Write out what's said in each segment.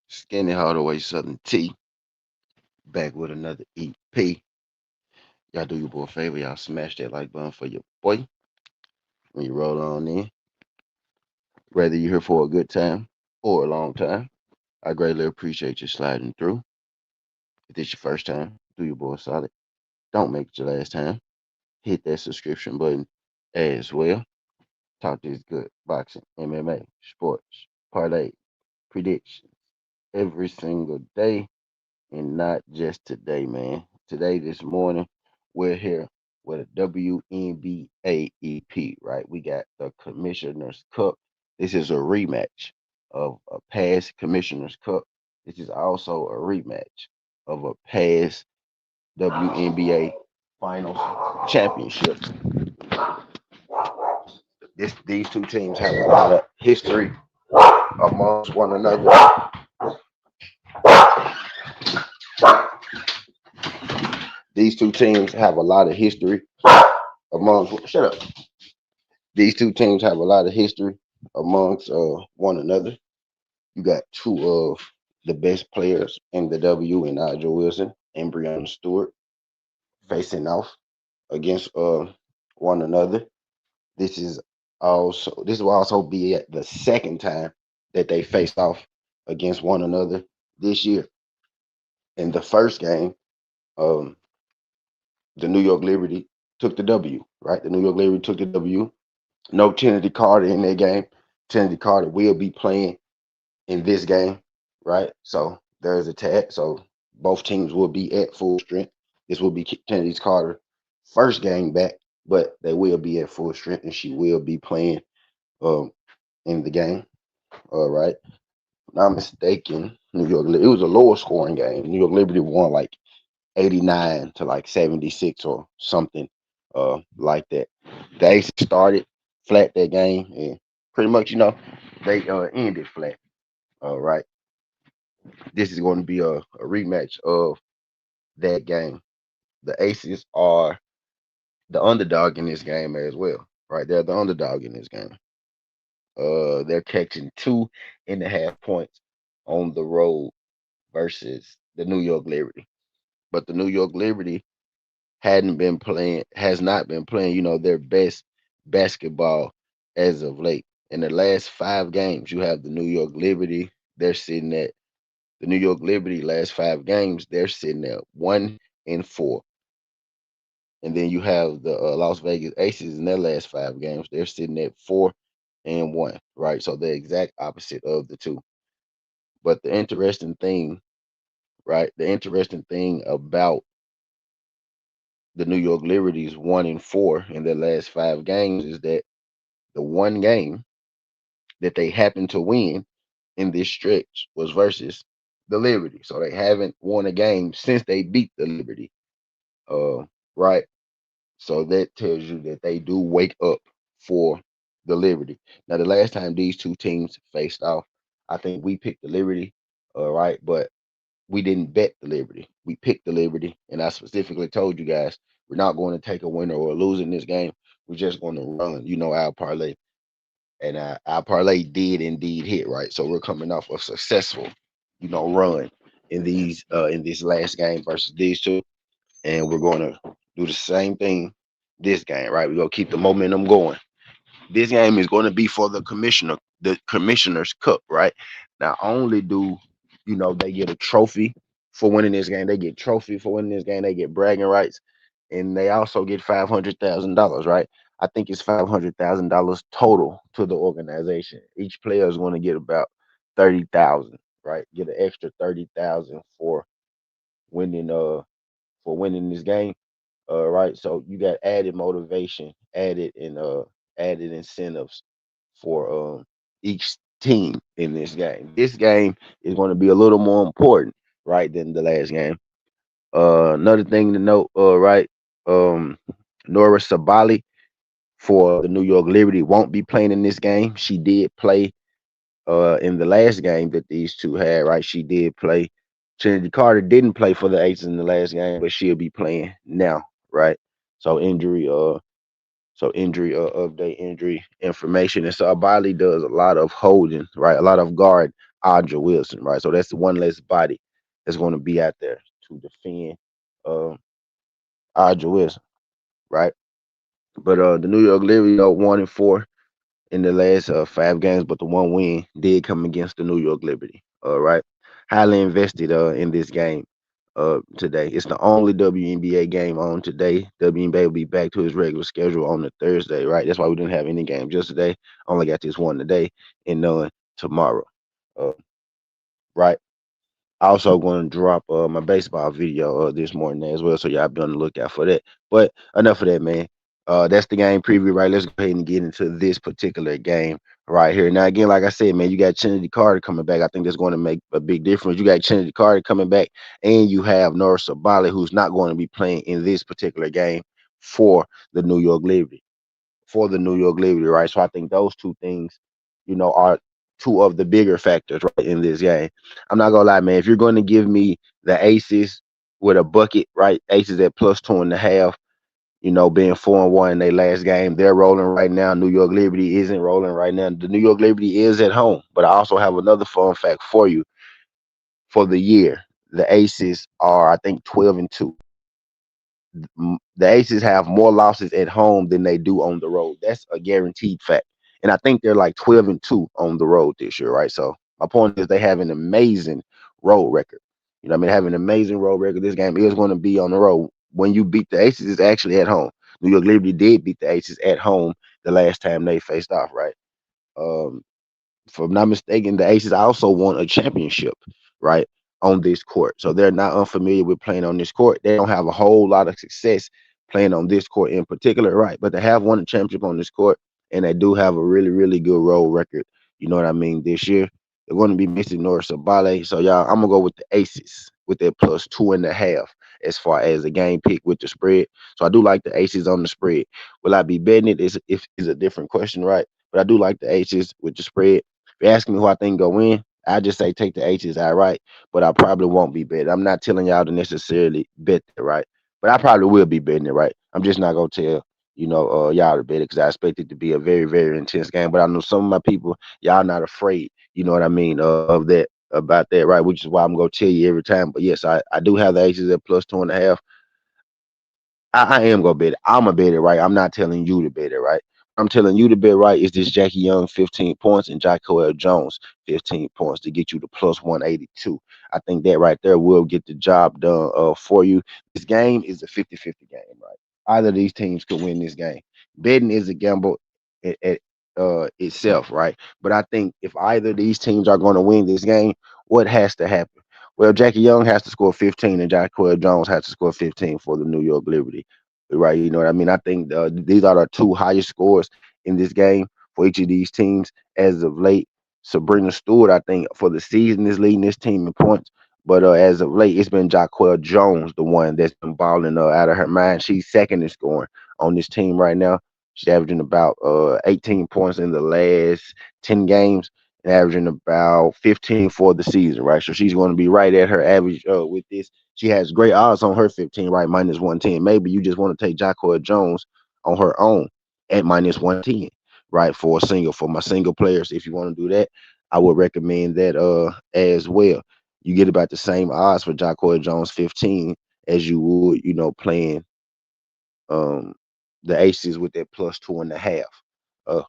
Skinny Hardaway Southern T back with another EP. Y'all do your boy a favor, y'all smash that like button for your boy when you roll on in. Whether you're here for a good time or a long time, I greatly appreciate you sliding through. If this your first time, do your boy a solid. Don't make it your last time. Hit that subscription button as well. Talk this good boxing, MMA, sports, parlay, predictions every single day. And not just today, man. Today, this morning, we're here with a WNBA EP, right? We got the Commissioner's Cup. This is a rematch of a past Commissioner's Cup. This is also a rematch of a past WNBA Finals championship. These two teams have a lot of history amongst one another. These two teams have a lot of history amongst. Shut up. These two teams have a lot of history amongst one another. You got two of the best players in the W in Nigel Wilson and Breonna Stewart facing off against one another. This is this will also be the second time that they faced off against one another this year. In the first game, um, the New York Liberty took the W, right? The New York Liberty took the W. No Kennedy Carter in that game. Kennedy Carter will be playing in this game, right? So there's a tag. So both teams will be at full strength. This will be Kennedy's Carter first game back, but they will be at full strength, and she will be playing um in the game. All right. Not mistaken, it was a lower scoring game. New York Liberty won like 89 to like 76 or something like that. The Aces started flat that game, and pretty much, they ended flat. All right. This is going to be a rematch of that game. The Aces are the underdog in this game as well, right? They're the underdog in this game. They're catching 2.5 points on the road versus the New York Liberty. But the New York Liberty has not been playing, their best basketball as of late. In the last 5 games, you have the New York Liberty. They're sitting at the New York Liberty last 5 games. They're sitting at 1-4, and then you have the Las Vegas Aces in their last 5 games. They're sitting at 4-1. Right, so the exact opposite of the two. But the interesting thing, right, the interesting thing about the New York Liberty's 1-4 in their last 5 games is that the one game that they happened to win in this stretch was versus the Liberty. So they haven't won a game since they beat the Liberty. Uh, right. So that tells you that they do wake up for the Liberty. Now, the last time these two teams faced off, I think we picked the Liberty, right? But we didn't bet the Liberty. We picked the Liberty, and I specifically told you guys we're not going to take a winner or a loser in this game. We're just going to run, our parlay, and our parlay did indeed hit, right? So we're coming off a successful, run in this last game versus these two, and we're going to do the same thing this game, right? We're gonna keep the momentum going. This game is going to be for the Commissioner's Cup, right? Not only do they get a trophy for winning this game, they get trophy for winning this game, they get bragging rights, and they also get $500,000, right? I think it's $500,000 total to the organization. Each player is going to get about 30,000, right? Get an extra 30,000 winning for winning this game. Right. So you got added motivation, added incentives for each team in this game. This game is going to be a little more important, right, than the last game. Another thing to note, right, um, Nora Sabali for the New York Liberty won't be playing in this game. She did play in the last game that these two had, right? She did play. Trinity Carter didn't play for the Aces in the last game, but she'll be playing now, right? So update injury information. And so Abali does a lot of holding, right? A lot of guard Audra Wilson, right? So that's one less body that's going to be out there to defend uh, Audra Wilson, right? But the New York Liberty are 1-4 in the last 5 games, but the one win did come against the New York Liberty. Right, highly invested in this game today. It's the only WNBA game on today. WNBA will be back to its regular schedule on the Thursday, right? That's why we didn't have any games yesterday. Only got this one today and none tomorrow. Uh, right. Also going to drop my baseball video this morning as well, so y'all be on the lookout for that. But enough of that, man. That's the game preview, right? Let's go ahead and get into this particular game right here. Now, again, like I said, man, you got Trinity Carter coming back. I think that's going to make a big difference. You got Trinity Carter coming back, and you have Norris Sabali, who's not going to be playing in this particular game for the New York Liberty right? So I think those two things, are two of the bigger factors right in this game. I'm not gonna lie, man. If you're going to give me the Aces with a bucket, right? Aces at +2.5. Being 4-1 in their last game, they're rolling right now. New York Liberty isn't rolling right now. The New York Liberty is at home, but I also have another fun fact for you for the year. The Aces are, I think, 12-2. The Aces have more losses at home than they do on the road. That's a guaranteed fact. And I think they're like 12-2 on the road this year, right? So my point is they have an amazing road record. Have an amazing road record. This game is going to be on the road. When you beat the Aces, it's actually at home. New York Liberty did beat the Aces at home the last time they faced off, right? Um, if I'm not mistaken, the Aces also won a championship, right, on this court. So they're not unfamiliar with playing on this court. They don't have a whole lot of success playing on this court in particular, right? But they have won a championship on this court, and they do have a really, really good road record. You know what I mean? This year, they're going to be missing Norris Sabale. So, y'all, I'm going to go with the Aces with their +2.5 as far as the game pick with the spread. So I do like the Aces on the spread. Will I be betting it? Is a different question, right? But I do like the Aces with the spread. If you ask me who I think go in, I just say take the H's outright, but I probably won't be betting. I'm not telling y'all to necessarily bet it, right? But I probably will be betting it, right? I'm just not gonna tell y'all to bet it because I expect it to be a very, very intense game. But I know some of my people, y'all not afraid, you know what I mean, of that about that, right? Which is why I'm gonna tell you every time. But yes, I do have the H's at +2.5. I am gonna bet it. I'm gonna bet it, right? I'm not telling you to bet it, right? I'm telling you to bet right is this Jackie Young 15 points and Jacquel Jones 15 points to get you to +182. I think that right there will get the job done for you. This game is a 50-50 game, right? Either of these teams could win this game. Betting is a gamble at itself, right? But I think if either of these teams are going to win this game, what has to happen? Well, Jackie Young has to score 15 and Jacquel Jones has to score 15 for the New York Liberty, right? You know what I mean? I think these are the two highest scores in this game for each of these teams as of late. Sabrina Stewart, I think, for the season is leading this team in points. But as of late, it's been Jacquel Jones, the one that's been balling out of her mind. She's second in scoring on this team right now. She's averaging about 18 points in the last 10 games and averaging about 15 for the season, right? So she's going to be right at her average with this. She has great odds on her 15, right? -110. Maybe you just want to take Jacquel Jones on her own at -110, right? For my single players. If you want to do that, I would recommend that as well. You get about the same odds for Jacquel Jones 15 as you would, playing um the Aces with that +2.5. Uh,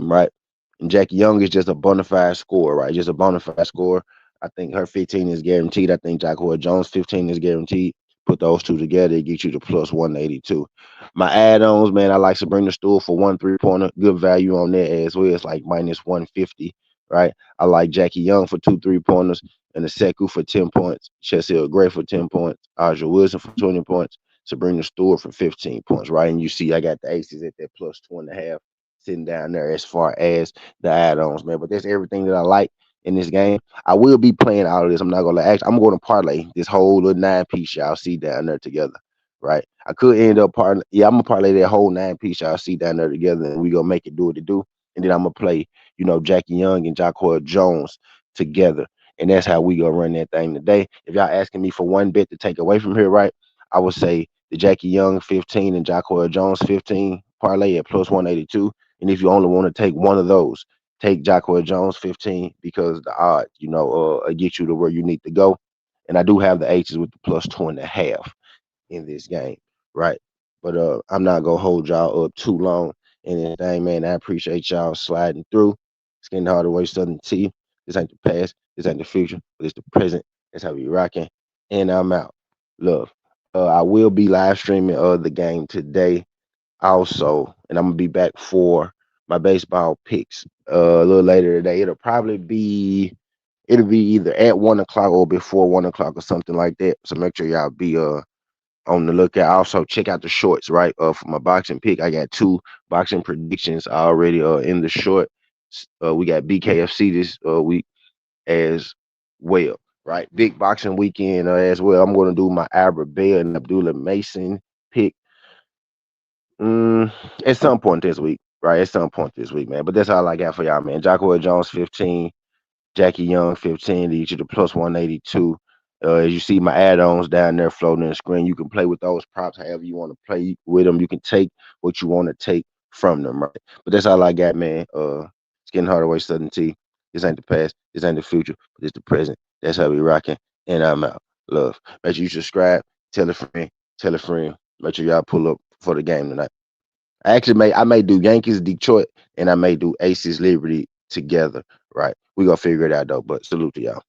right? And Jackie Young is just a bona fide scorer, right? Just a bona fide scorer. I think her 15 is guaranteed. I think Jacquel Jones 15 is guaranteed. Put those two together, it gets you to +182. My add-ons, man, I like Sabrina Stewart for 1 3-pointer. Good value on that as well. It's like -150, right? I like Jackie Young for 2 3-pointers and the Seku for 10 points. Chelsea Gray for 10 points. Aja Wilson for 20 points. Sabrina Stewart for 15 points, right? And you see I got the Aces at that +2.5 sitting down there as far as the add-ons, man. But that's everything that I like in this game. I will be playing all of this. I'm not gonna act. I'm going to parlay this whole little 9 piece y'all see down there together, right? I could end up parlay. Yeah, I'm gonna parlay that whole 9 piece y'all see down there together, and we gonna make it do what it do. And then I'm gonna play, Jackie Young and Jacquel Jones together, and that's how we gonna run that thing today. If y'all asking me for one bet to take away from here, right? I would say the Jackie Young 15 and Jacquel Jones 15 parlay at +182. And if you only want to take one of those, Take Jacquel Jones 15 because the odds, get you to where you need to go. And I do have the H's with the plus 2.5 in this game, right? But I'm not gonna hold y'all up too long in this thing, man. I appreciate y'all sliding through. It's getting hard to wait something to you. This ain't the past, this ain't the future, but it's the present. That's how we rocking. And I'm out. Love. I will be live streaming the game today also, and I'm gonna be back for my baseball picks a little later today. It'll be either at 1 o'clock or before 1 o'clock or something like that. So make sure y'all be on the lookout. Also, check out the shorts, right? For my boxing pick, I got two boxing predictions already in the short. We got BKFC this week as well, right? Big boxing weekend as well. I'm going to do my Abra Bell and Abdullah Mason pick at some point this week, right? At some point this week, man. But that's all I got for y'all, man. Jacquel Jones 15, Jackie Young 15 to each of the plus 182. As you see my add-ons down there floating in the screen, you can play with those props however you want to play with them. You can take what you want to take from them, right? But that's all I got, man. It's getting harder way Southern T. This ain't the past, this ain't the future, but it's the present. That's how we rocking. And I'm out. Love. Make sure you subscribe, tell a friend, tell a friend. Make sure y'all pull up for the game tonight. I may do Yankees Detroit and I may do Aces Liberty together. Right. We gonna figure it out though. But salute to y'all.